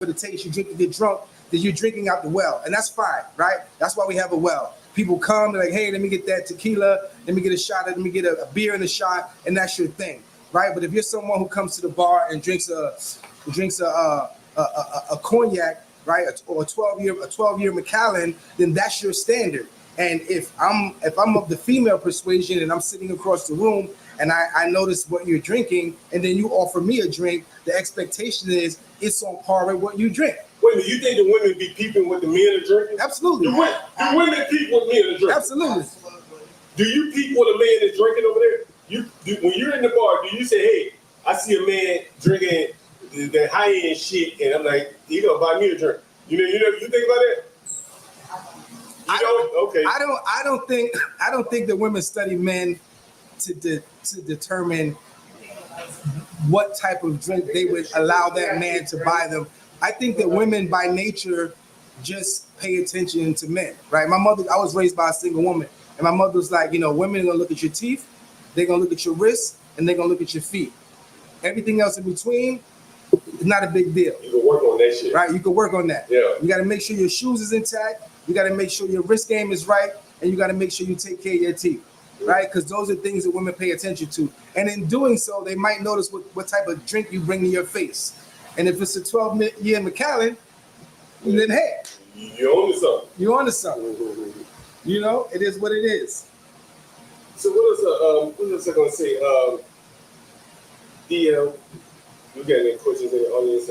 for the taste, you drink to get drunk, then you're drinking out the well. And that's fine, right? That's why we have a well. People come, they're like, hey, let me get that tequila, let me get a shot, let me get a beer and a shot, and that's your thing, right? But if you're someone who comes to the bar and drinks a cognac, right, or a 12-year Macallan, then that's your standard. And if I'm of the female persuasion and I'm sitting across the room and I notice what you're drinking, and then you offer me a drink, the expectation is it's on par with what you drink. Wait a minute, you think the women be peeping what the men are drinking? Absolutely. Do women peep what men are drinking? Absolutely. Do you peep what a man is drinking over there? When you're in the bar, do you say, hey, I see a man drinking the high-end shit, and I'm like, he gonna buy me a drink. You think about that? Okay. I don't think that women study men to determine what type of drink they would allow that man to buy them. I think that women by nature just pay attention to men, right? I was raised by a single woman, and my mother was like, women are gonna look at your teeth, they're gonna look at your wrists, and they're gonna look at your feet. Everything else in between is not a big deal. You can work on that shit. Right, you can work on that. Yeah. You gotta make sure your shoes is intact, you gotta make sure your wrist game is right, and you gotta make sure you take care of your teeth. Right, because those are things that women pay attention to, and in doing so, they might notice what type of drink you bring to your face. And if it's a 12-year Macallan, then hey, you're on to something. You're on to something. It is what it is. So what else I gonna say? We got any questions in the audience?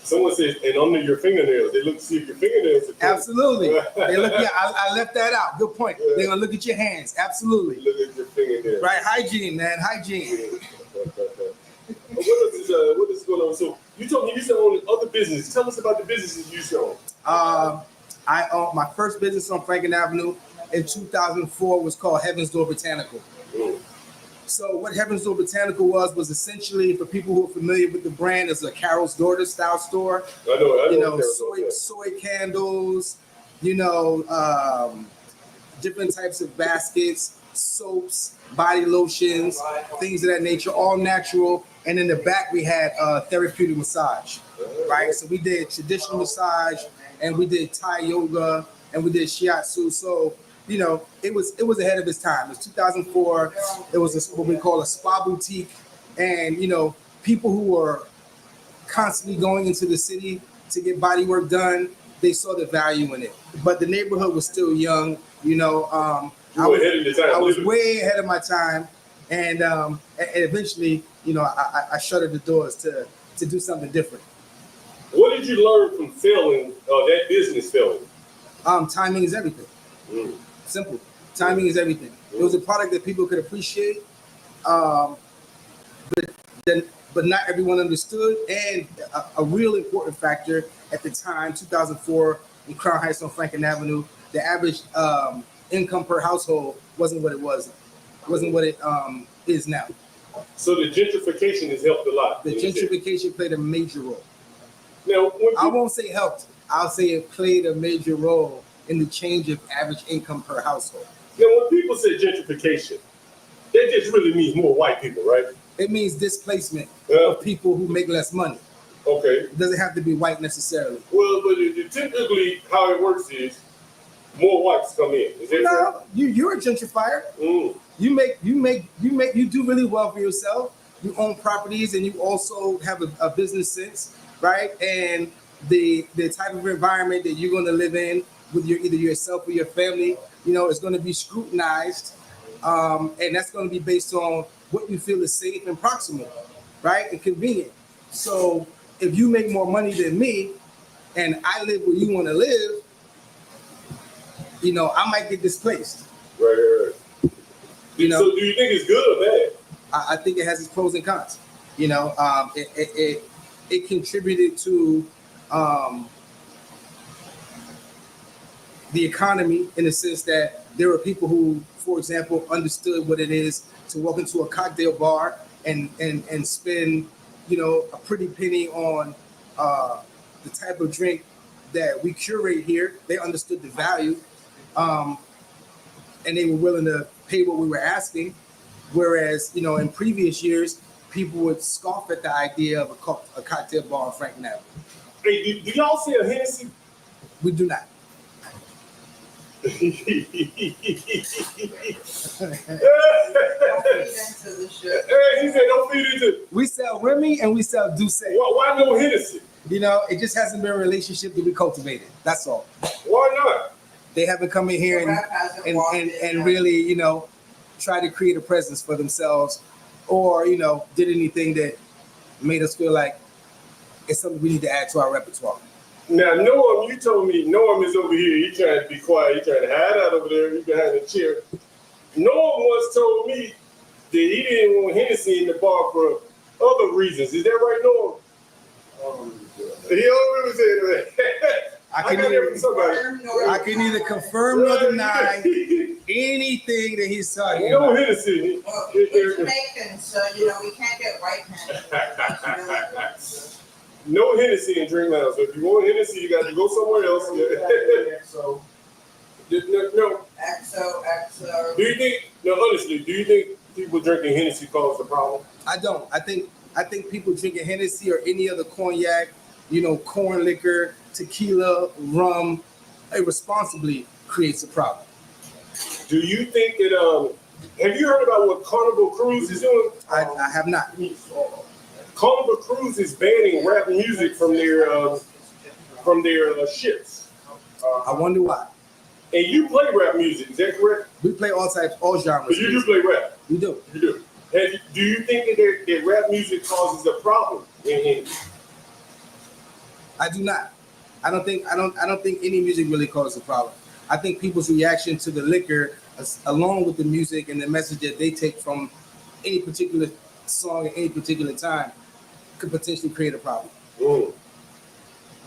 Someone says, and under your fingernails, they look to see if your fingernails are clean. Absolutely. They look. Yeah, I left that out. Good point. Yeah. They're gonna look at your hands. Absolutely. Look at your fingernails. Right. Hygiene, man. Hygiene. What is going on? So you told me you used to own other businesses. Tell us about the businesses you used to own. I owned my first business on Franklin Avenue in 2004 was called Heaven's Door Botanical. So what Heaven's Door Botanical was essentially, for people who are familiar with the brand, is a Carol's Daughter style store. I know. Soy candles, different types of baskets, soaps, body lotions, things of that nature, all natural. And in the back we had therapeutic massage, right? So we did traditional massage, and we did Thai yoga, and we did shiatsu. So it was ahead of its time. It was 2004. It was what we call a spa boutique, and people who were constantly going into the city to get body work done, they saw the value in it. But the neighborhood was still young. I was way ahead of my time, and eventually, I shuttered the doors to do something different. What did you learn from failing, that business failing? Timing is everything. Simple. Timing is everything. It was a product that people could appreciate, but not everyone understood. And a real important factor at the time, 2004, in Crown Heights on Franklin Avenue, the average income per household wasn't what it is now. So the gentrification has helped a lot. The gentrification played a major role. Now, I won't say helped. I'll say it played a major role in the change of average income per household. Now, when people say gentrification, that just really means more white people, right? It means displacement of people who make less money. Okay. It doesn't have to be white necessarily. Well, but typically how it works is more whites come in. Is that no, you're a gentrifier. You do really well for yourself. You own properties, and you also have a business sense, right? And the type of environment that you're going to live in with either yourself or your family, is going to be scrutinized, and that's going to be based on what you feel is safe and proximal, right, and convenient. So if you make more money than me, and I live where you want to live, I might get displaced. Right. So do you think it's good or bad? I think it has its pros and cons. It contributed to the economy in the sense that there were people who, for example, understood what it is to walk into a cocktail bar and spend, a pretty penny on the type of drink that we curate here. They understood the value, and they were willing to pay what we were asking. Whereas, in previous years, people would scoff at the idea of a cocktail bar on Franklin Avenue. Hey, do y'all sell Hennessy? We do not. Hey, Don't feed into the shit. he said don't feed into. We sell Remy and we sell Douce. Why no Hennessy? You know, it just hasn't been a relationship that we cultivated. That's all. Why not? They haven't come in here The rap hasn't walked in and yet. really, you know, try to create a presence for themselves, or you know, did anything that made us feel like it's something we need to add to our repertoire. Now, Noam, you told me Noam is over here. He trying to be quiet. He trying to hide out over there. He behind the chair. Noam once told me that he didn't want Hennessy in the bar for other reasons. Is that right, Noam? He always said that. I I can got either- that from somebody. I can neither confirm nor deny anything that he's talking No about. Hennessy. Well, it's Jamaican, so you know we can't get white Hennessy. No Hennessy in Drink Lounge. So if you want Hennessy, you got to go somewhere else. So No. XO. Do you think? No, honestly, do you think people drinking Hennessy cause the problem? I don't. I think people drinking Hennessy or any other cognac, you know, corn liquor, tequila, rum, irresponsibly creates a problem. Do you think that? Have you heard about what Carnival Cruise is doing? I have not. Carnival Cruise is banning rap music from their ships. I wonder why. And you play rap music, is that correct? We play all types, all genres. But you do play rap. We do. You do. Do you think that rap music causes a problem? I do not. I don't think any music really causes a problem. I think people's reaction to the liquor, along with the music and the message that they take from any particular song at any particular time, could potentially create a problem. Mm.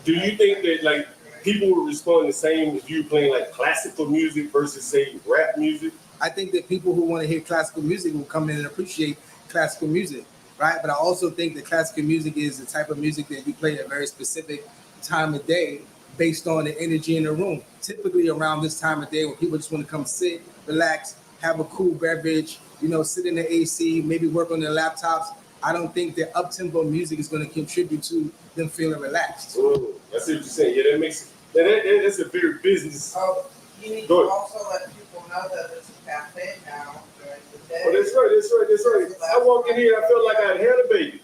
Do you think that like people would respond the same if you playing like classical music versus say rap music? I think that people who want to hear classical music will come in and appreciate classical music, right? But I also think that classical music is the type of music that you play at a very specific time of day based on the energy in the room. Typically around this time of day when people just want to come sit, relax, have a cool beverage, you know, sit in the AC, maybe work on their laptops. I don't think that up-tempo music is going to contribute to them feeling relaxed. I see what you're saying. Yeah, that makes that's a very business. So you need to Go ahead. also let people know that it's a cafe now during the day. Oh, that's right. I walked in here, I felt like I had a baby.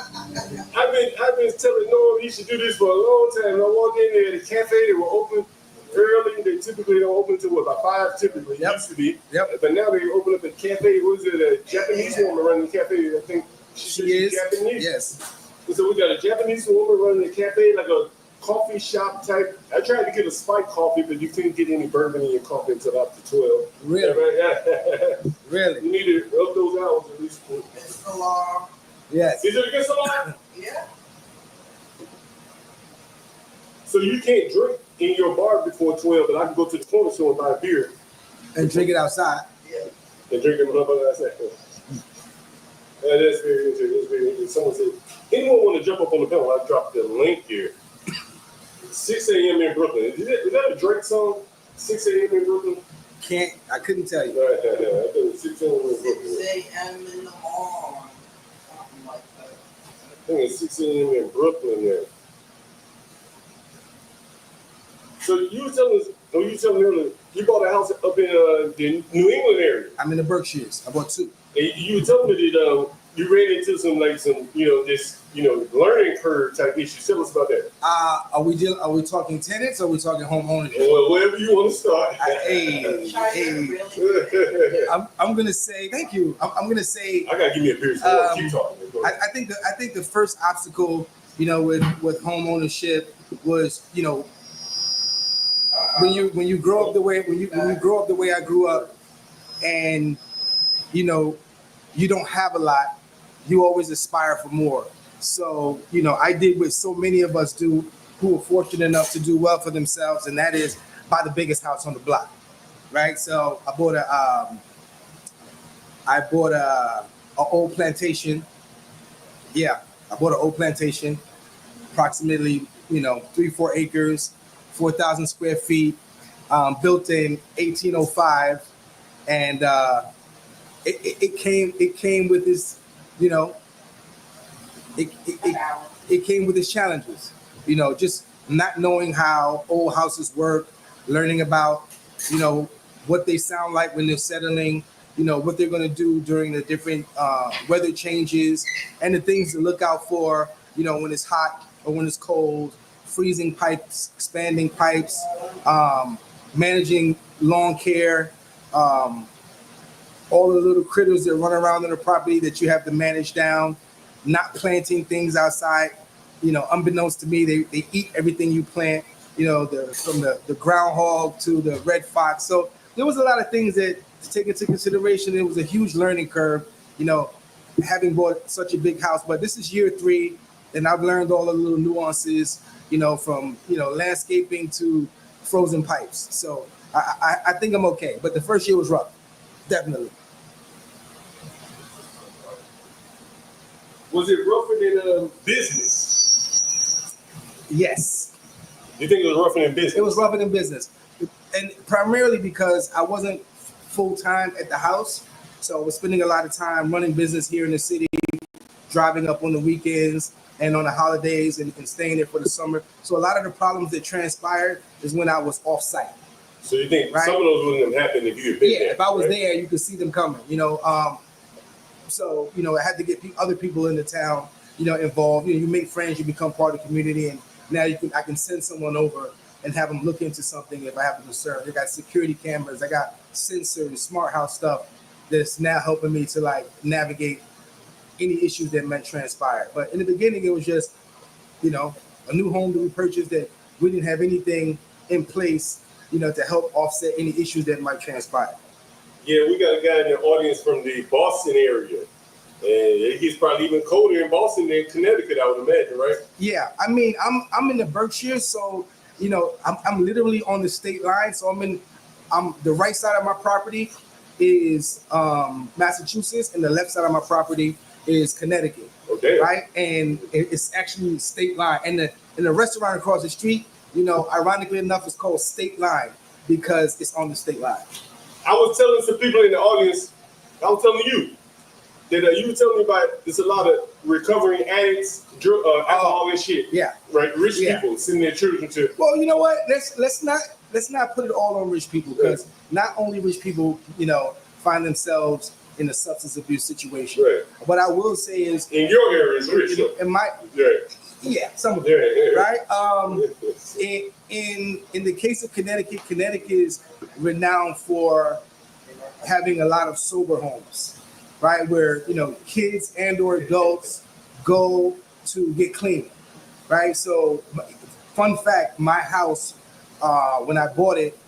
I've been telling Noam he should do this for a long time. And I walked in there, the cafe, they were open early. They typically don't open until about 5 typically. Yep. Used to be. Yep. But now they open up a cafe. What is it? A Japanese woman running the cafe. I think She is. Japanese. Yes. So we got a Japanese woman running the cafe, like a coffee shop type. I tried to get a spiked coffee, but you couldn't get any bourbon in your coffee until after 12. Really? Yeah. Really? You need to up those hours at least. It's the law. Yes. Is it against the law? Yeah. So you can't drink in your bar before 12, but I can go to the corner store and buy a beer And drink it outside. Yeah. and drink it motherfucker outside. That's very interesting. That's very interesting. Someone said, anyone want to jump up on the panel? I dropped the link here. 6 a.m. in Brooklyn. Is that a Drake song? 6 a.m. in Brooklyn? I couldn't tell you. Right. I think it's 6 a.m. in 6 Brooklyn. a.m. in the morning. Something like that. I think it's 6 a.m. in Brooklyn there. So you were telling me you bought a house up in the New England area. I'm in the Berkshires. I bought 2. And you were telling me that you ran into some learning curve type issues. Tell us about that. Are we talking tenants or are we talking home ownership? Well, wherever you want to start. China really I'm gonna say thank you. I'm gonna say I gotta give me a beer. Keep talking. Go ahead. I think the first obstacle, you know, with home ownership was, you know, when you grow up the way when you grow up the way I grew up, and you know, you don't have a lot, you always aspire for more. So, you know, I did what so many of us do who are fortunate enough to do well for themselves, and that is buy the biggest house on the block, right? So I bought a old plantation. Yeah, I bought an old plantation, approximately, you know, 3-4 acres, 4,000 square feet, built in 1805, and it came with this, you know, it came with its challenges. You know, just not knowing how old houses work, learning about, you know, what they sound like when they're settling, you know, what they're going to do during the different weather changes, and the things to look out for, you know, when it's hot or when it's cold, freezing pipes, expanding pipes, managing lawn care, all the little critters that run around in the property that you have to manage down, not planting things outside. You know, unbeknownst to me, they eat everything you plant, you know, from the groundhog to the red fox. So there was a lot of things that to take into consideration. It was a huge learning curve, you know, having bought such a big house. But this is year 3, and I've learned all the little nuances, you know, from, you know, landscaping to frozen pipes. So I think I'm okay. But the first year was rough, definitely. Was it rougher than business? Yes. You think it was rougher than business? It was rougher than business. And primarily because I wasn't full-time at the house. So I was spending a lot of time running business here in the city, driving up on the weekends and on the holidays and staying there for the summer. So a lot of the problems that transpired is when I was off-site. So you think Right? some of those wouldn't have happened if you had been there? If I was right? there, you could see them coming, you know. So, you know, I had to get other people in the town, you know, involved. You know, you make friends, you become part of the community, and now I can send someone over and have them look into something if I have a concern. They got security cameras, I got sensors, smart house stuff that's now helping me to like navigate any issues that might transpire. But in the beginning, it was just, you know, a new home that we purchased that we didn't have anything in place, you know, to help offset any issues that might transpire. Yeah, we got a guy in the audience from the Boston area. And it gets probably even colder in Boston than Connecticut, I would imagine, right? Yeah, I mean, I'm in the Berkshires, so you know, I'm literally on the state line. So I'm the right side of my property is Massachusetts, and the left side of my property is Connecticut. Okay. Right, and it's actually state line. And the restaurant across the street, you know, ironically enough, it's called State Line because it's on the state line. I was telling some people in the audience, I was telling you that you were telling me about there's a lot of recovering addicts, alcohol and shit. Yeah. Right, rich Yeah. people sending their children to. Well, you know what? Let's not put it all on rich people, because not only rich people, you know, find themselves in a substance abuse situation. Right. What I will say is, In your area is rich, though. yeah, some of Yeah, it, yeah. right? In the case of Connecticut, Connecticut is renowned for having a lot of sober homes, right? Where, you know, kids and or adults go to get clean, right? So, fun fact, my house, when I bought it,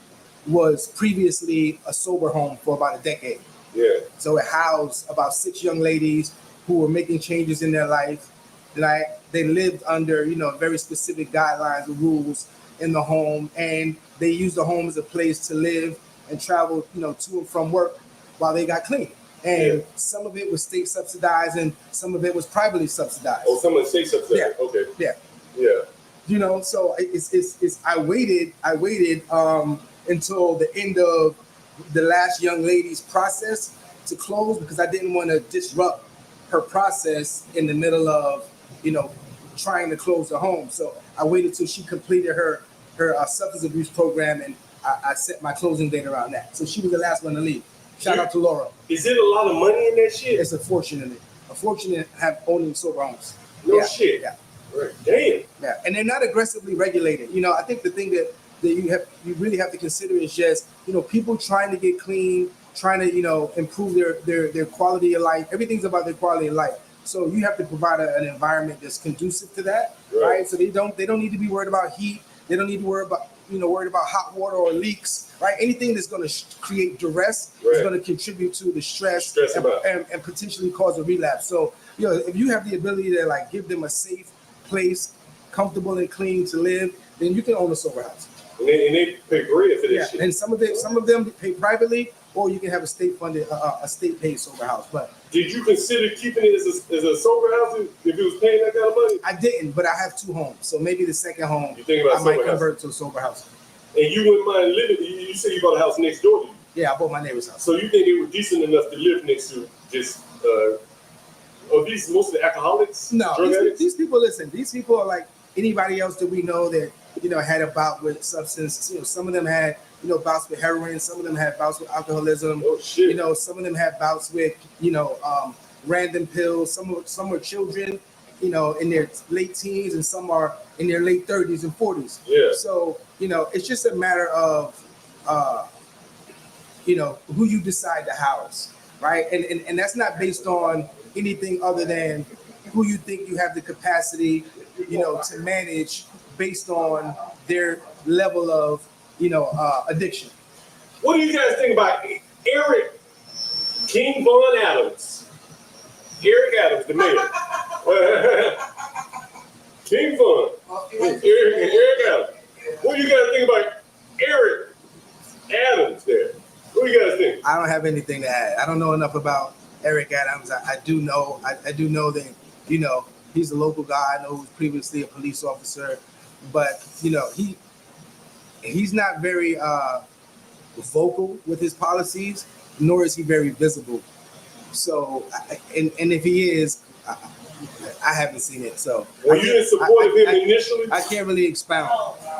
was previously a sober home for about a decade. Yeah. So it housed about 6 young ladies who were making changes in their life. Like, they lived under, you know, very specific guidelines and rules in the home, and they used the home as a place to live and travel, you know, to and from work while they got clean. And some of it was state subsidized, and some of it was privately subsidized. Oh, someone say something. Yeah. Okay. Yeah. Yeah. You know, so I waited until the end of the last young lady's process to close, because I didn't want to disrupt her process in the middle of, you know, trying to close the home. So I waited till she completed her substance abuse program, and I set my closing date around that. So she was the last one to leave. Shout out to Laura. Is it a lot of money in that shit? It's a fortune to have owning sober homes. No Yeah, shit. Yeah. Right. Damn. Yeah, and they're not aggressively regulated. You know, I think the thing that you really have to consider is just, you know, people trying to get clean, trying to, you know, improve their quality of life. Everything's about their quality of life. So you have to provide an environment that's conducive to that, right? So they don't need to be worried about heat. They don't need to worry about hot water or leaks, right? Anything that's going to create duress is going to contribute to the stress and potentially cause a relapse. So, you know, if you have the ability to like give them a safe place, comfortable and clean to live, then you can own a sober house. And they pay bread for this shit. And some of them pay privately, or you can have a state funded, a state paid sober house. But did you consider keeping it as a sober house if it was paying that kind of money? I didn't, but I have 2 homes, so maybe the second home You think about I might sober convert to a sober house. And you wouldn't mind living? You said you bought a house next door to you. Yeah, I bought my neighbor's house. So you think they were decent enough to live next to? Just Are these mostly alcoholics? No, drug addicts? these people, listen, these people are like anybody else that we know that, had a bout with substance. Some of them had, bouts with heroin. Some of them had bouts with alcoholism. Oh shit! Some of them had bouts with, random pills. Some were children, in their late teens, and some are in their late 30s and 40s. Yeah. So, it's just a matter of, who you decide to house, right? And that's not based on anything other than who you think you have the capacity, to manage based on their level of, addiction. What do you guys think about Eric King Von Adams? Eric Adams, the mayor. King Von. Eric Adams. What do you guys think about Eric Adams there? What do you guys think? I don't have anything to add. I don't know enough about Eric Adams. I do know that, he's a local guy. I know he was previously a police officer, but, he's not very vocal with his policies, nor is he very visible. So, and if he is, I haven't seen it. So, Were you in support of him initially? I can't really expound.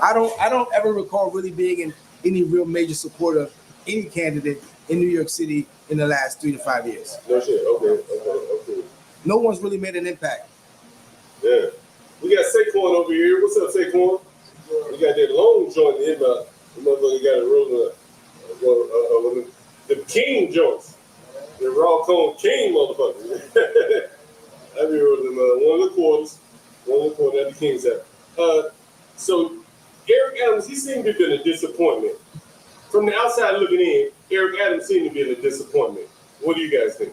I don't ever recall really being in any real major support of any candidate in New York City in the last 3 to 5 years. No shit. Okay. No one's really made an impact. Yeah. We got Saquon over here. What's up, Saquon? We got that long joint in the motherfucker got a roll the king joints. The raw cone king motherfucker. I be rolling one of the quarters at the king's out. So Eric Adams, he seemed to have been a disappointment. From the outside looking in, Eric Adams seemed to be a disappointment. What do you guys think?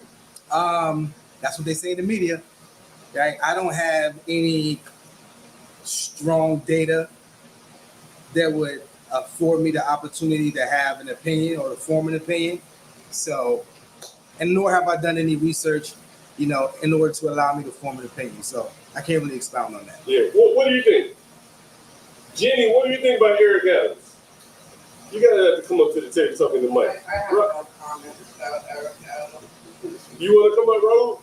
That's what they say in the media. Right? I don't have any strong data that would afford me the opportunity to have an opinion or to form an opinion. So, and nor have I done any research, in order to allow me to form an opinion. So I can't really expound on that. Yeah. What do you think? Jenny, what do you think about Eric Adams? You gotta have to come up to the table talking to I Mike. have no comments about Eric Adams. You wanna come up, Raul?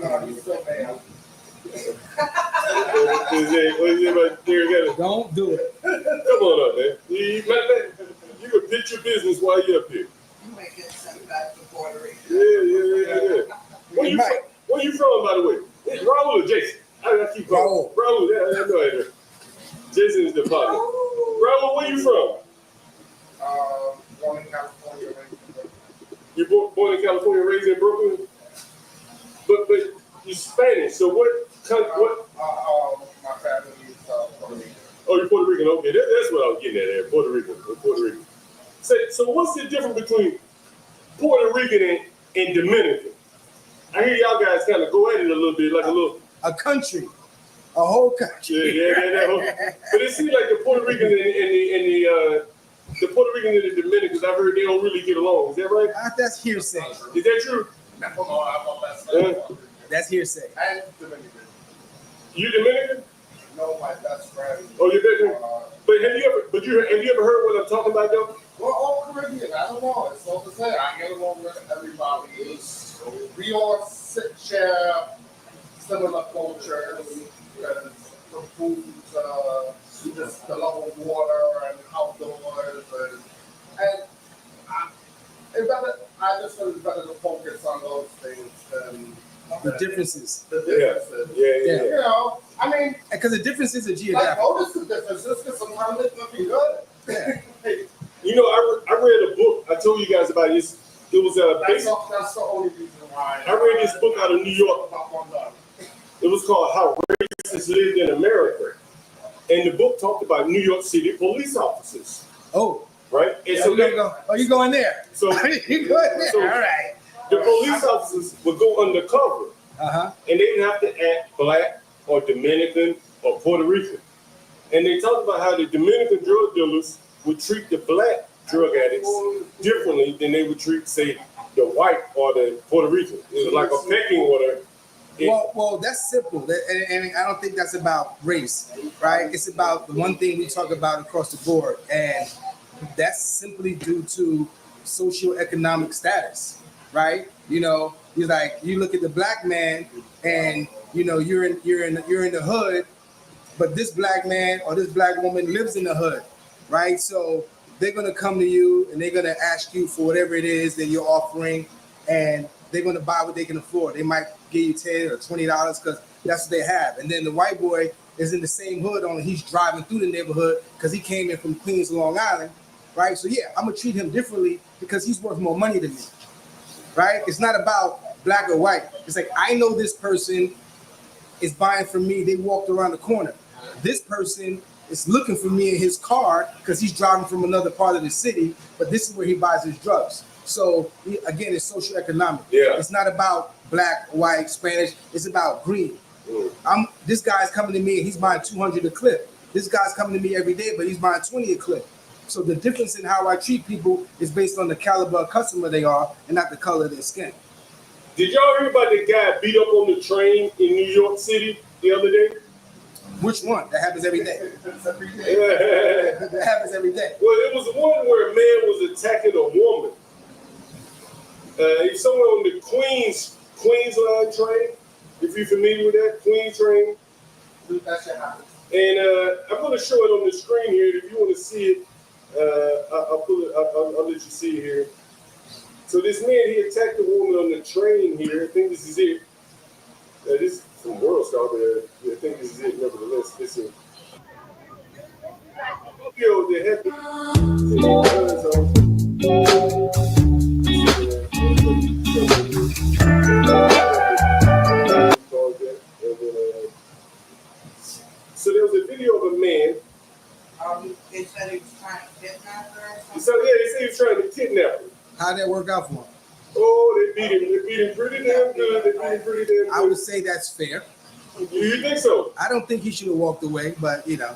No, he's still there. What do you think about Eric Adams? Don't do it. Come on up, man. You can pitch your business while you're up here. You may get sent back to Puerto Rico. Yeah. Where you from, by the way? It's Raul or Jason? I keep calling. Raul, yeah, I know it. Jason is the partner. Raul, where you from? Born in California, raised in Brooklyn. You born in California, raised in Brooklyn? But you're Spanish, so what? My family is Puerto Rican. Oh, you're Puerto Rican. Okay, that's what I was getting at there. Puerto Rican. So what's the difference between Puerto Rican and Dominican? I hear y'all guys kind of go at it a little bit, like a country, a whole country. Yeah. But it seems like the Puerto Rican and the Puerto Rican and the Dominicans, I've heard they don't really get along. Is that right? That's hearsay. Is that true? No, I'm a best friend. That's hearsay. And Dominican. You Dominican? No, my best friend. Oh, you're Dominican. But have you ever heard what I'm talking about though? We're all Caribbean. I don't know. It's all to say. I get along with everybody. We all share similar cultures. The food, just the love of water and outdoors, and I just feel it's better to focus on those things than The differences. Yeah. I mean, Because the differences are like, geographic. notice the differences because sometimes it could be good. Yeah. You know, I read a book. I told you guys about this. It was That's the only reason why. I read this book out of New York. It was called How Racists Lived in America. And the book talked about New York City police officers. Oh, Right? And yeah, so you going there? so You going there? So- All right. the police officers would go undercover Uh-huh. and they didn't have to act black or Dominican or Puerto Rican. And they talked about how the Dominican drug dealers would treat the black drug addicts differently than they would treat, say, the white or the Puerto Rican. It was like a pecking order. Well, that's simple, and I don't think that's about race, right? It's about the one thing we talk about across the board, and that's simply due to socioeconomic status, right? You know, he's like, you look at the black man, and you know, you're in the hood, but this black man or this black woman lives in the hood, right? So they're gonna come to you and they're gonna ask you for whatever it is that you're offering, and they're gonna buy what they can afford. They might give you $10 or $20 because that's what they have. And then the white boy is in the same hood, only he's driving through the neighborhood because he came in from Queens, Long Island, right? So yeah, I'm gonna treat him differently because he's worth more money than me, right? It's not about black or white. It's like, I know this person is buying from me. They walked around the corner. This person is looking for me in his car because he's driving from another part of the city, but this is where he buys his drugs. So again, it's socioeconomic. Yeah. It's not about black, white, Spanish. It's about green. This guy's coming to me and he's buying 200 a clip. This guy's coming to me every day, but he's buying 20 a clip. So the difference in how I treat people is based on the caliber of customer they are and not the color of their skin. Did y'all hear about the guy beat up on the train in New York City the other day? Which one? That happens every day. Well, That happens every day. it was one where a man was attacking a woman. He's somewhere on the Queens line train. If you're familiar with that, Queens train. That shit happens. And I'm going to show it on the screen here. If you want to see it, I'll let you see it here. So this man, he attacked a woman on the train here. I think this is it. This is from World Star, but I think this is it. Nevertheless, listen. Yo, they have So there was a video of a man. They said he was trying to kidnap her or something. So yeah, they say he was trying to kidnap her. How'd that work out for him? Oh, they beat him. They beat him pretty damn good. They beat him pretty damn good. I would say that's fair. You think so? I don't think he should have walked away, but you know.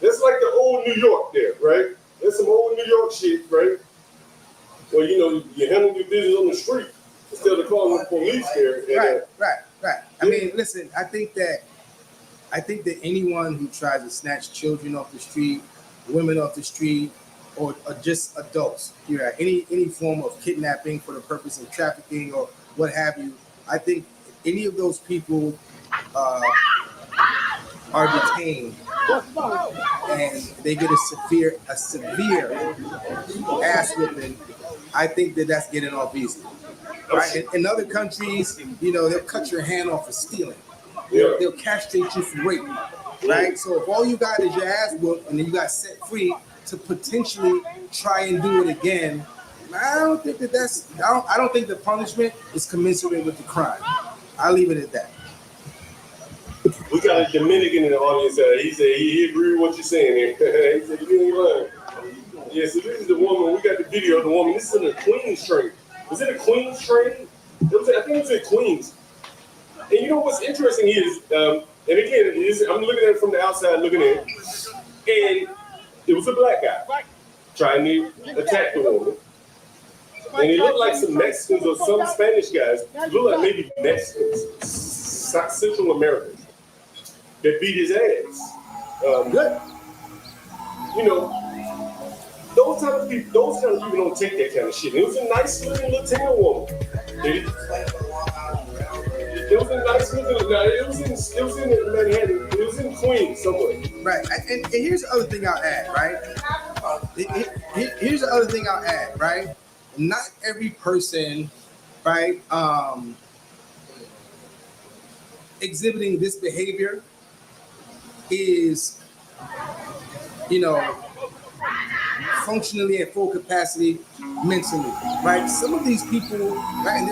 That's like the old New York there, right? That's some old New York shit, right? Well, you know, you handle your business on the street instead of calling the police there. And, Right. I mean, listen, I think that anyone who tries to snatch children off the street, women off the street, or just adults, any form of kidnapping for the purpose of trafficking or what have you, I think any of those people are detained and they get a severe ass whipping. I think that's getting off easy. Right? In other countries, you know, they'll cut your hand off for stealing. yeah. They'll castrate you for rape. Right? So if all you got is your ass whooped and then you got set free to potentially try and do it again, I don't think I don't think the punishment is commensurate with the crime. I'll leave it at that. We got a Dominican in the audience. He said he agreed with what you're saying here. He said you ain't lying. Yeah, so this is the woman. We got the video of the woman. This is in the Queens train. Was it a Queens train? I think it was in Queens. And you know what's interesting is, and again, I'm looking at it from the outside, looking at it, and it was a black guy trying to attack the woman. And it looked like some Mexicans or some Spanish guys. It looked like maybe Mexicans, Central Americans, that beat his ass. Good. You know, those kind of people don't take that kind of shit. It was a nice looking Latino woman. It was a nice looking. It was in Manhattan. It was in Queens somewhere. Right. And here's the other thing I'll add, right? Here's the other thing I'll add, right? Not every person, right, exhibiting this behavior is, you know, functionally at full capacity mentally, right? Some of these people, right, and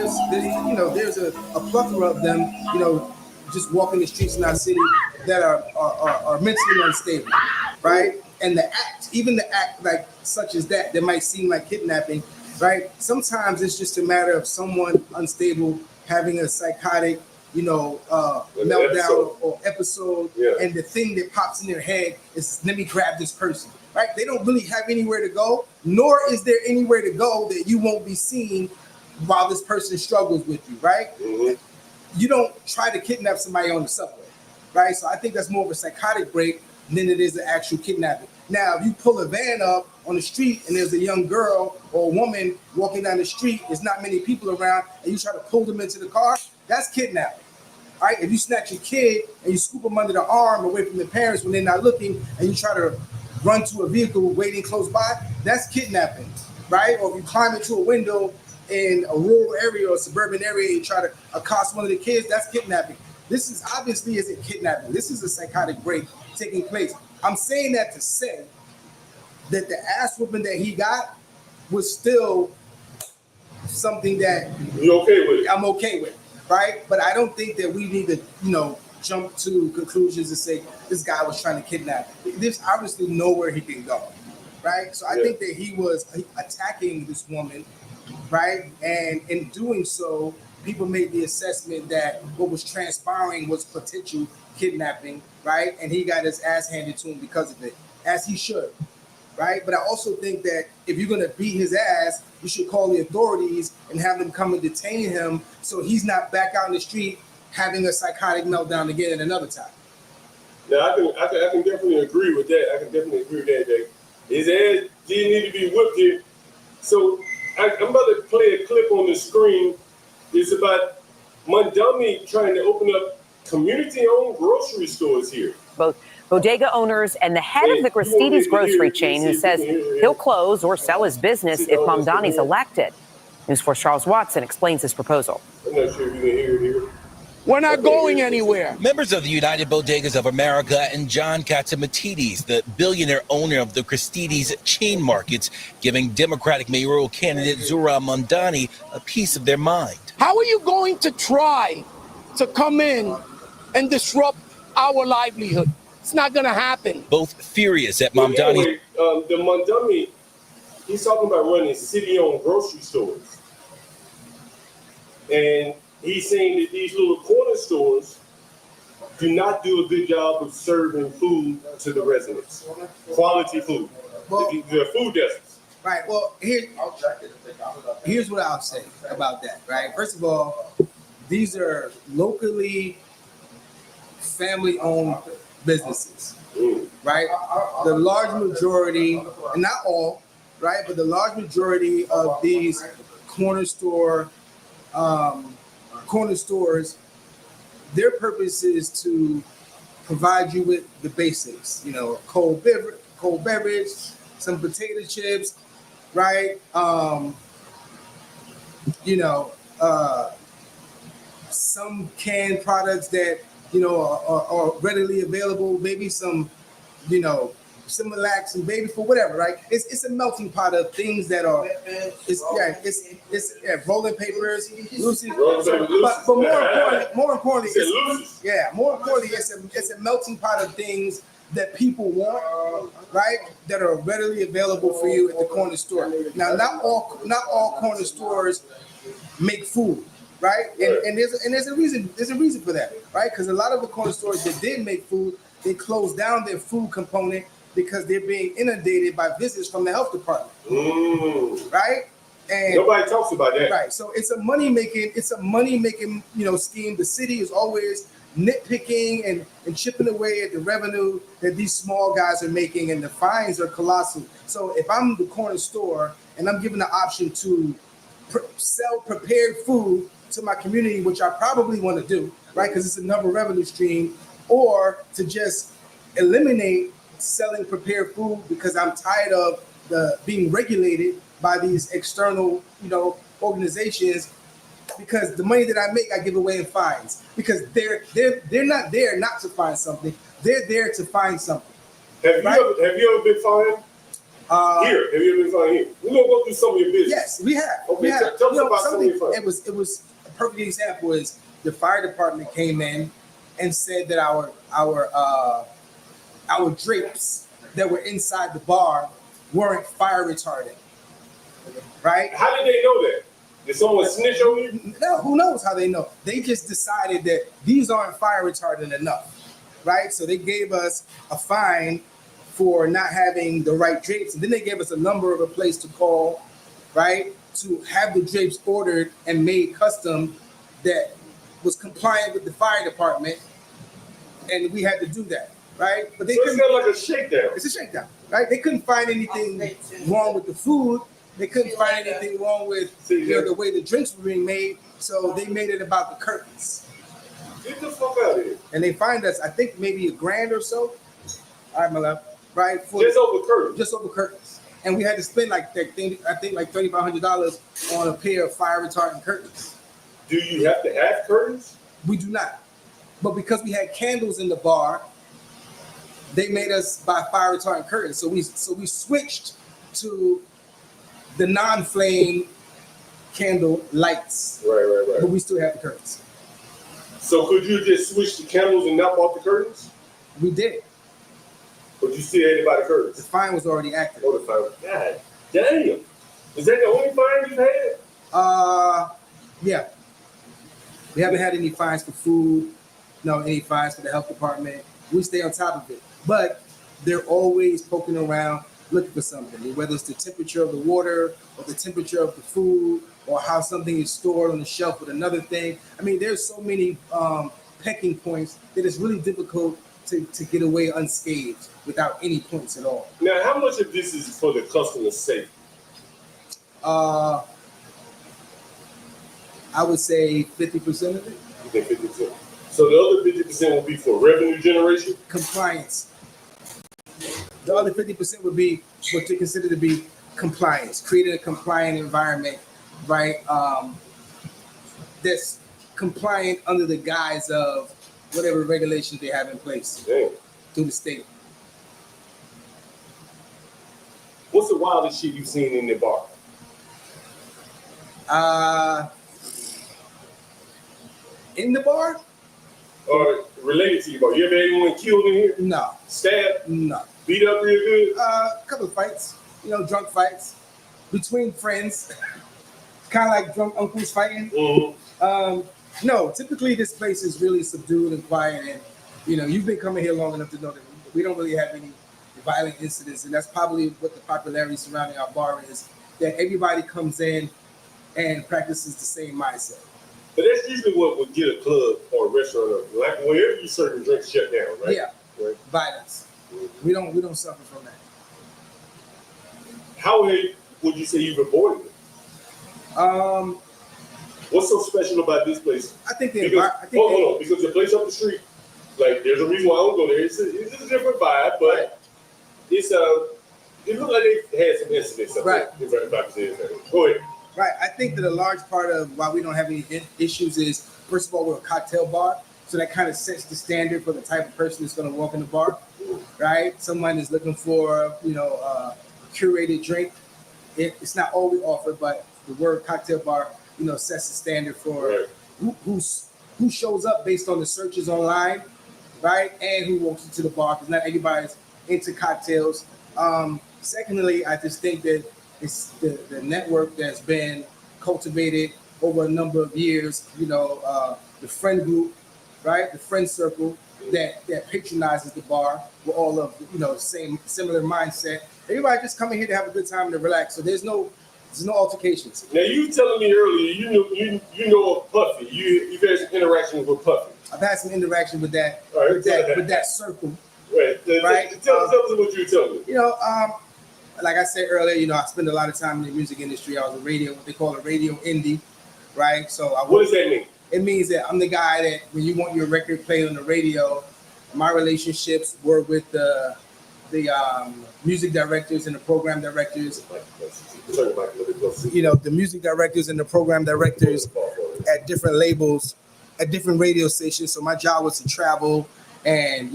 there's a plethora of them, you know, just walking the streets in our city that are mentally unstable, right? And the act like such as that might seem like kidnapping, right? Sometimes it's just a matter of someone unstable having a psychotic, you know, meltdown or episode, yeah. And the thing that pops in their head is, let me grab this person, right? They don't really have anywhere to go, nor is there anywhere to go that you won't be seen while this person struggles with you, right? Mm-hmm. You don't try to kidnap somebody on the subway, right? So I think that's more of a psychotic break than it is an actual kidnapping. Now, if you pull a van up on the street and there's a young girl or a woman walking down the street, there's not many people around, and you try to pull them into the car, that's kidnapping. All right, if you snatch your kid and you scoop them under the arm away from the parents when they're not looking, and you try to run to a vehicle waiting close by, that's kidnapping, right? Or if you climb into a window in a rural area or suburban area and try to accost one of the kids, that's kidnapping. This is obviously isn't kidnapping. This is a psychotic break taking place. I'm saying that to say that the ass whooping that he got was still something that You okay with it? I'm okay with, right? But I don't think that we need to, jump to conclusions and say this guy was trying to kidnap. There's obviously nowhere he can go, right? So I think that he was attacking this woman, right? And in doing so, people made the assessment that what was transpiring was potential kidnapping, right? And he got his ass handed to him because of it, as he should, right? But I also think that if you're going to beat his ass, you should call the authorities and have them come and detain him so he's not back out in the street having a psychotic meltdown again at another time. Now, I can definitely agree with that. I can definitely agree with that. His ass didn't need to be whipped here. So I'm about to play a clip on the screen. It's about Mondami trying to open up community-owned grocery stores here. Both bodega owners and the head of the Gristedes grocery chain, who says he'll close or sell his business if Mamdani's elected. News 4's Charles Watson explains this proposal. I'm not sure if you can hear it here. We're not going anywhere. Members of the United Bodegas of America and John Catsimatidis, the billionaire owner of the Gristedes chain markets, giving Democratic mayoral candidate Zura Mamdani a piece of their mind. How are you going to try to come in and disrupt our livelihood? It's not going to happen. Both furious at Well, Mamdani's. anyway, the Mondami, he's talking about running city-owned grocery stores. And he's saying that these little corner stores do not do a good job of serving food to the residents. Quality food. Well, They're food deserts. right. Well, here's what I'll say about that, right? First of all, these are locally family-owned businesses, right? The large majority, and not all, right, but the large majority of these corner stores, their purpose is to provide you with the basics, cold beverage, some potato chips, right? Some canned products that are readily available, maybe some, Similac, some baby food, whatever, right? It's a melting pot of things that are, it's rolling papers, Lucy's, but more importantly, it's a melting pot of things that people want, right? That are readily available for you at the corner store. Now, not all corner stores make food, right? And there's a reason for that, right? Because a lot of the corner stores that did make food, they closed down their food component because they're being inundated by visits from the health department, right? And nobody talks about that, right? So it's a money making scheme. The city is always nitpicking and chipping away at the revenue that these small guys are making, and the fines are colossal. So if I'm the corner store and I'm given the option to sell prepared food to my community, which I probably want to do, right? Because it's another revenue stream, or to just eliminate selling prepared food because I'm tired of being regulated by these external, organizations, because the money that I make, I give away in fines, because they're not there not to find something. They're there to find something. Have you ever been fined? Here, have you ever been fined here? We're gonna go through some of your business. Yes, we have. Okay, we have. tell us about some of your fines. It was a perfect example is the fire department came in and said that our drapes that were inside the bar weren't fire retardant, right? How did they know that? Did someone snitch on you? No, who knows how they know? They just decided that these aren't fire retardant enough, right? So they gave us a fine for not having the right drapes, and then they gave us a number of a place to call, right, to have the drapes ordered and made custom that was compliant with the fire department, and we had to do that. right? But they So it's couldn't. not like a shakedown. It's a shakedown, right? They couldn't find anything wrong with the food. They couldn't find anything wrong with the way the drinks were being made. So they made it about the curtains. Get the fuck out of here. And they fined us, I think maybe $1,000 or so. All right, my love. Right? For Just over curtains. just over curtains. And we had to spend like I think like $3,500 on a pair of fire retardant curtains. Do you have to have curtains? We do not. But because we had candles in the bar, they made us buy fire retardant curtains. So we switched to the non-flame candle lights. Right. But we still have the curtains. So could you just switch the candles and knock off the curtains? We did. But you still had to buy the The curtains. fine was already active. Oh, the fine. God damn. Is that the only fine you've had? Yeah. We haven't had any fines for food, no, any fines for the health department. We stay on top of it. But they're always poking around looking for something, whether it's the temperature of the water or the temperature of the food or how something is stored on the shelf with another thing. I mean, there's so many pecking points that it's really difficult to get away unscathed without any points at all. Now, how much of this is for the customer's safety? I would say 50% of it. You think 50%? So the other 50% will be for revenue generation? Compliance. The other 50% would be what they consider to be compliance, creating a compliant environment, right? That's compliant under the guise of whatever regulations they have in place Damn. through the state. What's the wildest shit you've seen in the bar? In the bar? Or related to your bar? You ever had anyone killed in here? No, Stabbed? no. Beat up real good? A couple of fights, drunk fights between friends, kind of like drunk uncles fighting. Mm-hmm. No, typically this place is really subdued and quiet, and you've been coming here long enough to know that we don't really have any violent incidents, and that's probably what the popularity surrounding our bar is. That everybody comes in and practices the same mindset. But that's usually what would get a club or a restaurant up. Like whenever you certain drinks shut down, right? Yeah, Right. violence. We don't suffer from that. How would you say you've avoided it? What's so special about this place? I think the Because, environment. hold on, because the place up the street, like there's a reason why I don't go there. It's a different vibe, but Right. it's it looked like they had some incidents. Right. Go ahead. Right. I think that a large part of why we don't have any issues is, first of all, we're a cocktail bar. So that kind of sets the standard for the type of person that's going to walk in the bar, right? Someone is looking for, a curated drink. It's not all we offer, but the word cocktail bar, sets the standard for who shows up based on the searches online, right? And who walks into the bar, because not everybody's into cocktails. Secondly, I just think that it's the network that's been cultivated over a number of years, the friend group, right? The friend circle that patronizes the bar with all of, similar mindset. Everybody just coming here to have a good time and to relax. So there's no altercations. Now you telling me earlier, you know of Puffy. You've had some interactions with Puffy. I've had some interaction with that, All right, with that circle. Right. Right. Tell us what you were telling me. Like I said earlier, I spend a lot of time in the music industry. I was what they call a radio indie, right? So What does that mean? It means that I'm the guy that when you want your record played on the radio, my relationships were with the music directors and the program directors. The music directors and the program directors at different labels, at different radio stations. So my job was to travel and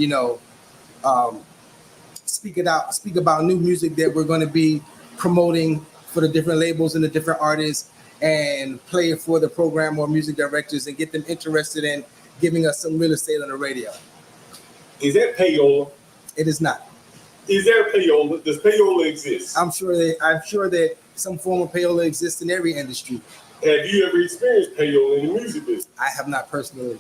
speak about new music that we're going to be promoting for the different labels and the different artists, and play it for the program or music directors and get them interested in giving us some real estate on the radio. Is that payola? It is not. Is there payola? Does payola exist? I'm sure that some form of payola exists in every industry. Have you ever experienced payola in the music business? I have not personally.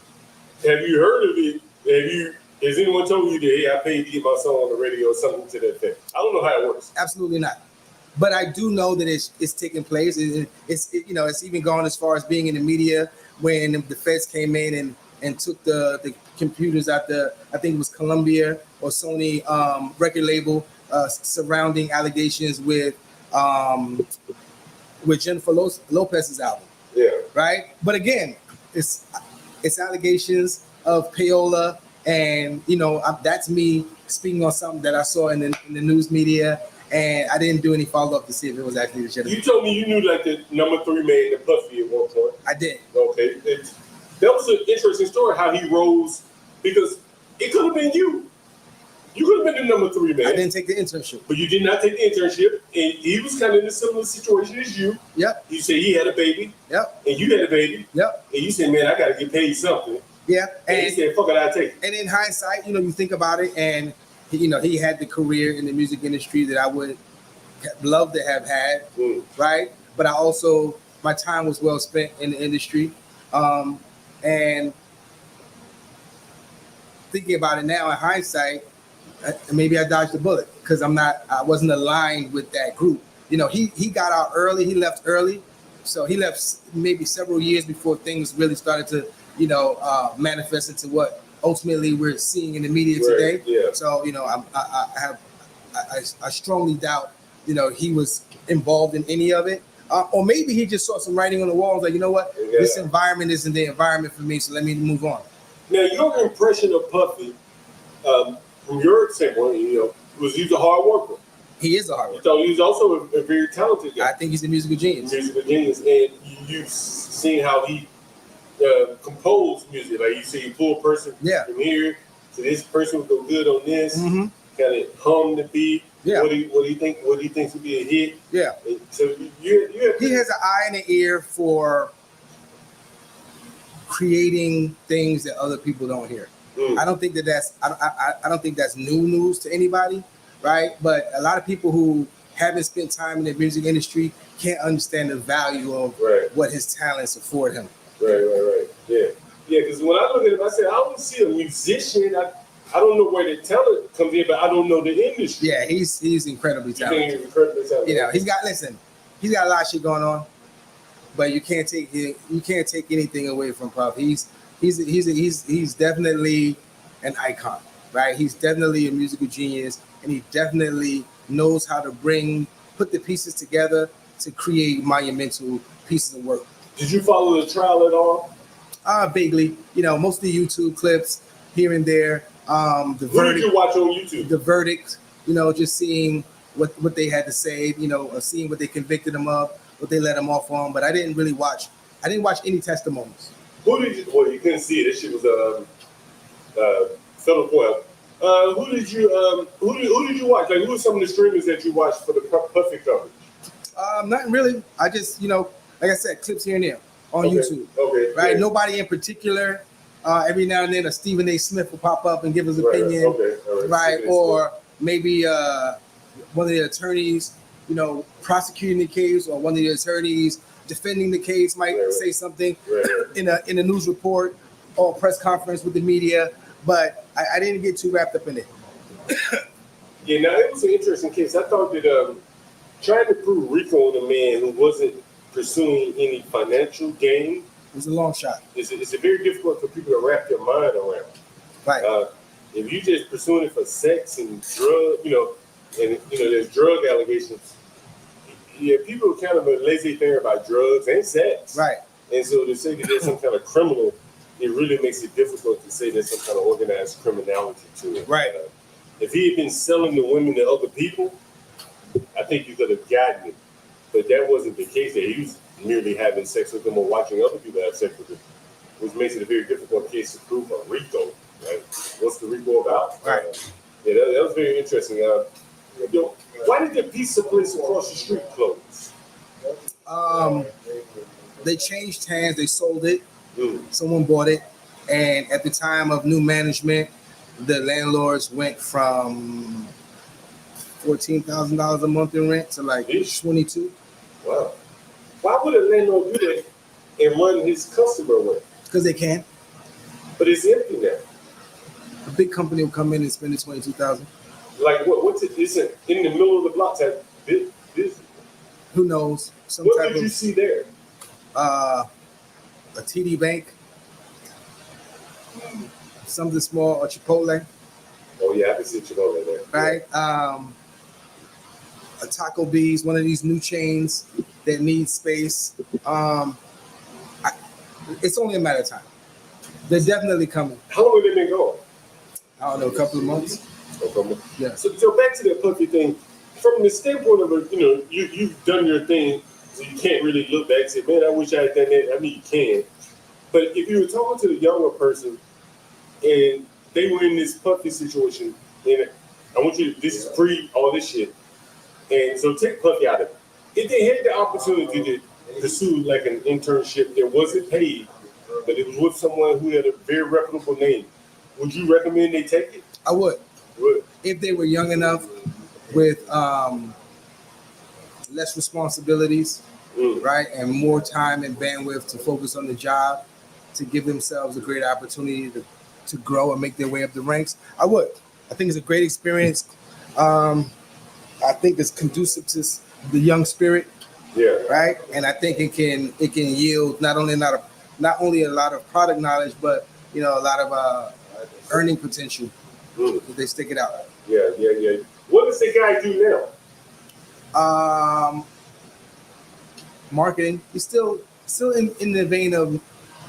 Have you heard of it? Has anyone told you that, hey, I paid to get my song on the radio or something to that effect? I don't know how it works. Absolutely not. But I do know that it's taking place. It's even gone as far as being in the media when the feds came in and took the computers out I think it was Columbia or Sony record label surrounding allegations with Jennifer Lopez's album, Yeah. right? But again, it's allegations of payola, and that's me speaking on something that I saw in the news media, and I didn't do any follow up to see if it was actually legitimate. You told me you knew like the number 3 man, the Puffy at one point. I did. Okay. That was an interesting story how he rose, because it could have been you. You could have been the number 3 man. I didn't take the internship. But you did not take the internship, and he was kind of in a similar situation as you. Yep. You said he had a baby, Yep. and you had a baby, Yep. and you said, man, I got to get paid something. Yeah. And he said, fuck it, I'll take it. And in hindsight, you think about it, and he had the career in the music industry that I would love to have had, right? But I also, my time was well spent in the industry, and thinking about it now in hindsight, maybe I dodged the bullet because I wasn't aligned with that group. He got out early, he left early, so he left maybe several years before things really started to manifest into what ultimately we're seeing in the media today. Yeah. So I strongly doubt he was involved in any of it, or maybe he just saw some writing on the wall. Like, you know what, this environment isn't the environment for me, so let me move on. Now, your impression of Puffy, from your standpoint, was he's a hard worker. He is a hard worker. So he's also a very talented guy. I think he's a musical genius. And you've seen how he composed music. Like you see, he pull a person from here to this person would go good on this. Mm-hmm. Kind of hum the beat. Yeah. What do you think would be a hit? Yeah. So he has an eye and an ear for creating things that other people don't hear. I don't think I don't think that's new news to anybody, right? But a lot of people who haven't spent time in the music industry can't understand the value of what his talents afford him. Right. Yeah. Because when I look at him, I say I don't see a musician. I don't know where the talent comes in, but I don't know the industry. Yeah, he's incredibly talented. He's incredibly talented. He's got a lot of shit going on, but you can't take anything away from Puff. He's definitely an icon, right? He's definitely a musical genius, and he definitely knows how to put the pieces together to create monumental pieces of work. Did you follow the trial at all? Vaguely, mostly YouTube clips here and there. Who did you watch on YouTube? The verdict, just seeing what they had to say, seeing what they convicted him of, what they let him off on. But I didn't watch any testimonies. Who did you? Well, you couldn't see it. This shit was Philip Webb. Who did you watch? Like, who were some of the streamers that you watched for the Puffy coverage? Nothing really. I just, like I said, clips here and there on YouTube. Okay. Right. Yeah. Nobody in particular. Every now and then, a Stephen A. Smith will pop up and give his opinion. Okay. All right. Right. Or maybe one of the attorneys, prosecuting the case, or one of the attorneys defending the case might say something in a news report or press conference with the media. But I didn't get too wrapped up in it. Yeah. Now it was an interesting case. I thought that trying to prove RICO on a man who wasn't pursuing any financial gain. It was a long shot. It's very difficult for people to wrap their mind around. Right. If you just pursuing it for sex and drug, and there's drug allegations. Yeah, people are kind of laissez-faire about drugs and sex. Right. And so to say that there's some kind of criminal, it really makes it difficult to say there's some kind of organized criminality to it. Right. If he had been selling the women to other people, I think you could have gotten it. But that wasn't the case. That he was merely having sex with them or watching other people have sex with them, which makes it a very difficult case to prove on RICO. Right? What's the RICO about? Right. That was very interesting. Why did the pizza place across the street close? They changed hands. They sold it. Someone bought it, and at the time of new management, the landlords went from $14,000 a month in rent to like $22,000. Wow. Why would a landlord do that and run his customer away? Because they can. But it's empty now. A big company will come in and spend the $22,000. Like what's it? It's in the middle of the block type. This. Who knows? What did you see there? A TD Bank, something small, or Chipotle. Oh yeah, I can see Chipotle there. right? A Taco B's, one of these new chains that needs space. It's only a matter of time. They're definitely coming. How long have they been going? I don't know, a couple of months. Okay. Yeah. So back to that puffy thing, from the standpoint of you've done your thing, so you can't really look back and say, man, I wish I had done that. I mean, you can, but if you were talking to the younger person and they were in this puffy situation, and I want you to, this is pre all this shit, and so take Puffy out of it. If they had the opportunity to pursue like an internship that wasn't paid, but it was with someone who had a very reputable name, would you recommend they take it? I would. If they were young enough with less responsibilities, right, and more time and bandwidth to focus on the job, to give themselves a great opportunity to grow and make their way up the ranks, I would. I think it's a great experience. I think it's conducive to the young spirit, right, and I think it can yield not only a lot of product knowledge, but a lot of earning potential if they stick it out. Yeah. What does the guy do now? Marketing. He's still in the vein of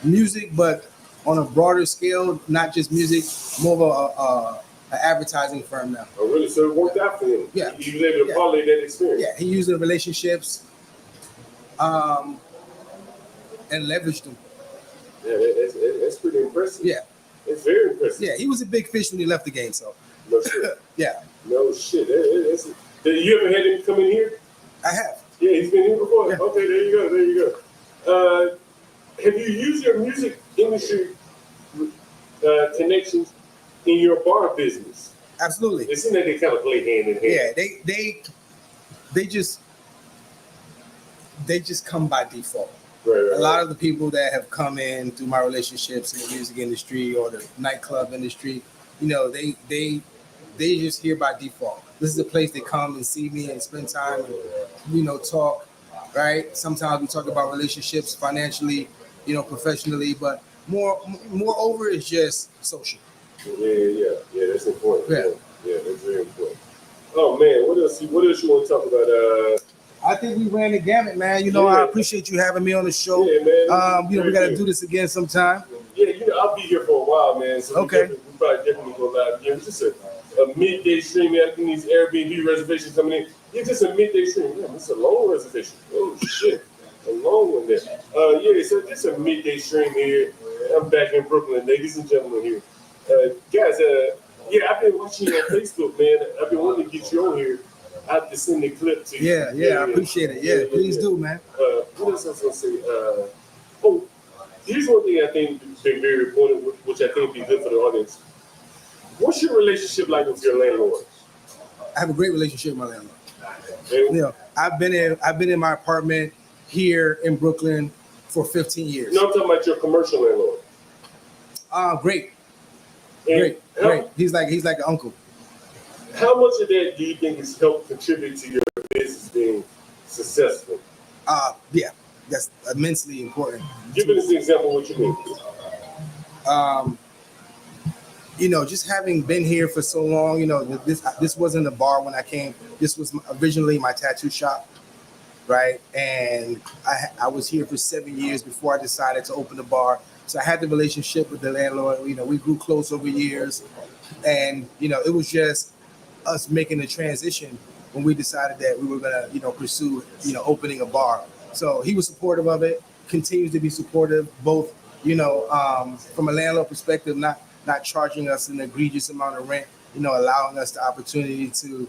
music, but on a broader scale, not just music, more of an advertising firm now. Oh, really? So it worked out for him. Yeah. He was able to parlay that experience. Yeah, he used the relationships and leveraged them. Yeah, that's pretty impressive. Yeah. It's very impressive. Yeah, he was a big fish when he left the game, so. No shit. Yeah. No shit. You ever had him come in here? I have. Yeah, he's been here before. Yeah. Okay, there you go. Have you used your music industry connections in your bar business? Absolutely. It seems like they kind of play hand in hand. Yeah, they just come by default. Right. A lot of the people that have come in through my relationships in the music industry or the nightclub industry, they just here by default. This is a place they come and see me and spend time and, talk, right? Sometimes we talk about relationships financially, professionally, but moreover is just social. Yeah, that's important. Yeah, that's very important. Oh man, what else you want to talk about? I think we ran the gamut, man. I appreciate you having me on the show. Yeah, man. We got to do this again sometime. Yeah, I'll be here for a while, man. So okay. we probably definitely go live again. It's just a midday stream after these Airbnb reservations coming in. It's just a midday stream. Man, it's a long reservation. Oh shit, a long one there. So just a midday stream here. I'm back in Brooklyn, ladies and gentlemen here. Guys, I've been watching you on Facebook, man. I've been wanting to get you on here. I have to send the clip to you. Yeah, I appreciate it. Yeah, please do, man. What else I was going to say? Here's one thing I think has been very important, which I think would be good for the audience. What's your relationship like with your landlord? I have a great relationship with my landlord. I've been in my apartment here in Brooklyn for 15 years. No, I'm talking about your commercial landlord. Great. And Great. He's like an uncle. How much of that do you think has helped contribute to your business being successful? Yeah, that's immensely important. Give us an example of what you mean. Just having been here for so long, this wasn't a bar when I came. This was originally my tattoo shop, right? And I was here for 7 years before I decided to open the bar. So I had the relationship with the landlord. We grew close over years, and it was just us making the transition when we decided that we were gonna, pursue, opening a bar. So he was supportive of it, continues to be supportive, both, from a landlord perspective, not charging us an egregious amount of rent, allowing us the opportunity to,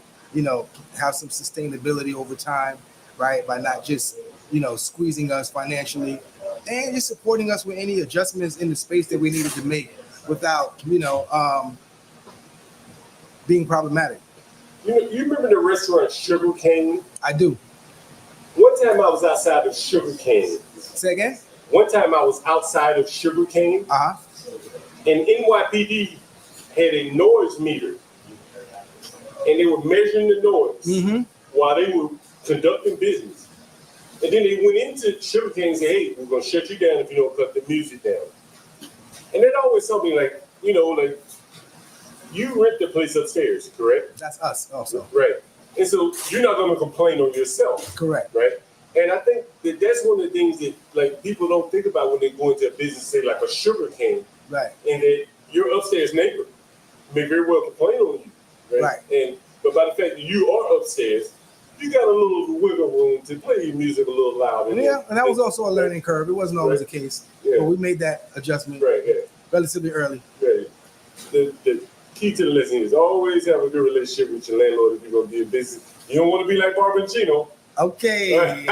have some sustainability over time, right? By not just, squeezing us financially, and just supporting us with any adjustments in the space that we needed to make without, being problematic. You remember the restaurant Sugar Cane? I do. One time I was outside of Sugar Cane. Say again? One time I was outside of Sugar Cane. And NYPD had a noise meter. And they were measuring the noise while they were conducting business. And then they went into Sugar Cane and said, hey, we're going to shut you down if you don't cut the music down. And then always something like, you you rent the place upstairs, correct? That's us also. Right. And so you're not going to complain on yourself. Correct. Right. And I think that that's one of the things that like people don't think about when they go into a business, say like a sugar cane, Right. and that your upstairs neighbor may very well complain on you. Right. And but by the fact that you are upstairs, you got a little wiggle room to play your music a little louder. Yeah, and that was also a learning curve. It wasn't always the case, but we made that adjustment relatively early. Right. The key to the lesson is always have a good relationship with your landlord if you're going to be a business. You don't want to be like Barbara. Okay. I'm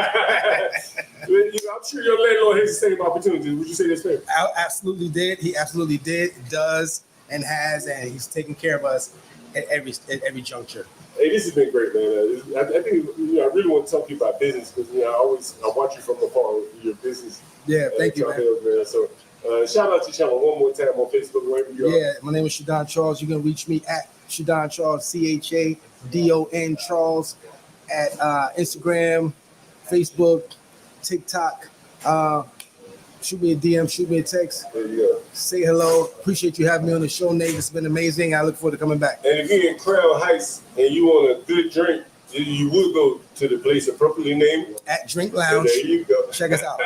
sure your landlord has the same opportunity. Would you say that's fair? Absolutely did. He absolutely did, does, and has, and he's taking care of us at every juncture. Hey, this has been great, man. I think I really want to talk to you about business because I watch you from afar with your business. Yeah, thank you, man. So shout out to your channel one more time on Facebook, wherever you are. Yeah, my name is Shadon Charles. You can reach me at Shadon Charles, CHADON Charles, at Instagram, Facebook, TikTok. Shoot me a DM, shoot me a text. There you go. Say hello. Appreciate you having me on the show, Nate. It's been amazing. I look forward to coming back. And if you're in Crown Heights and you want a good drink, you would go to the place appropriately named at Drink Lounge. So there you go. Check us out.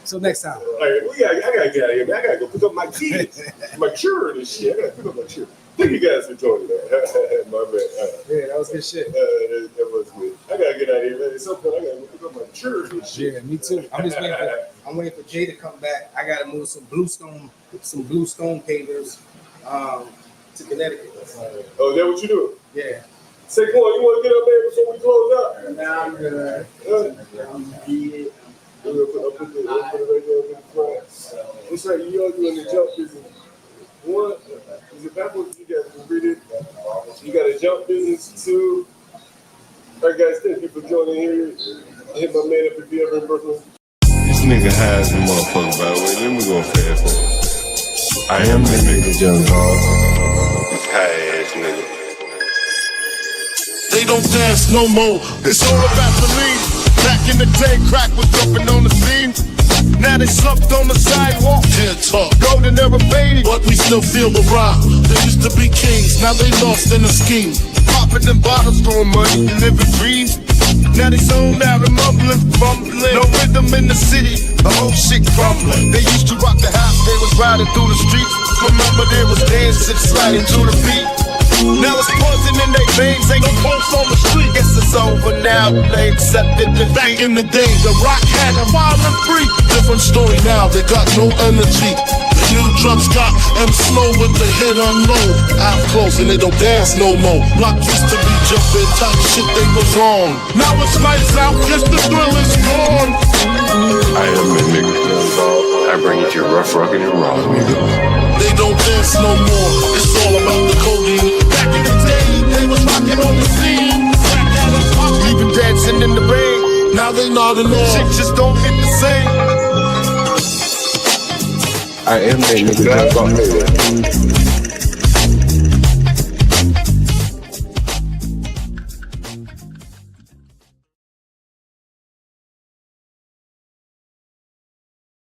So next time. All right, I gotta get out of here, man. I gotta go pick up my kids, my children and shit. I gotta pick up my children. Thank you guys for joining me. My bad. Yeah, that was good shit. That was good. I gotta get out of here, man. At some point, I gotta go pick up my children and shit. Yeah, me too. I'm waiting for Jay to come back. I gotta move some bluestone pavers to Connecticut. Oh, is that what you doing? Yeah. Saquon, you want to get up there before we close out? Nah, I'm good. I'm good. I'll put it right there in the front. It's like you in the jump business. One, is it backwards? You got to read it. You got a jump business too. All right, guys, thank you for joining here. Hit my man up if you ever in Brooklyn. This nigga high as a motherfucker, by the way. Let me go fast forward. I am the nigga, Young Dog. This high ass nigga. They don't dance no more. It's all about the lean. Back in the day, crack was jumping on the scene. Now they slumped on the sidewalk. Can't talk. Golden era baby, but we still feel the rock. They used to be kings, now they lost in the scheme. Popping them bottles, throwing money, living dreams. Now they zoned out and mumbling, fumbling. No rhythm in the city, the whole shit crumbling. They used to rock the house, they was riding through the streets. Remember there was dancing, sliding to the beat. Now it's poison in their veins, ain't no pulse on the street. Guess it's over now, they accepted defeat. Back in the day, the rock had a violent freak. Different story now, they got no energy. The new drugs got them slow with the hit unload. Out close and they don't dance no more. Block used to be jumping, type shit they was on. Now it's lights out, guess the thrill is gone. I am the nigga, Young Dog. I bring it to you rough, rugged, and raw, nigga. They don't dance no more, it's all about the codeine. Back in the day, they was rocking on the scene. Even dancing in the rain. Now they nodding off. Shit just don't hit the same. I am the nigga, Young Dog.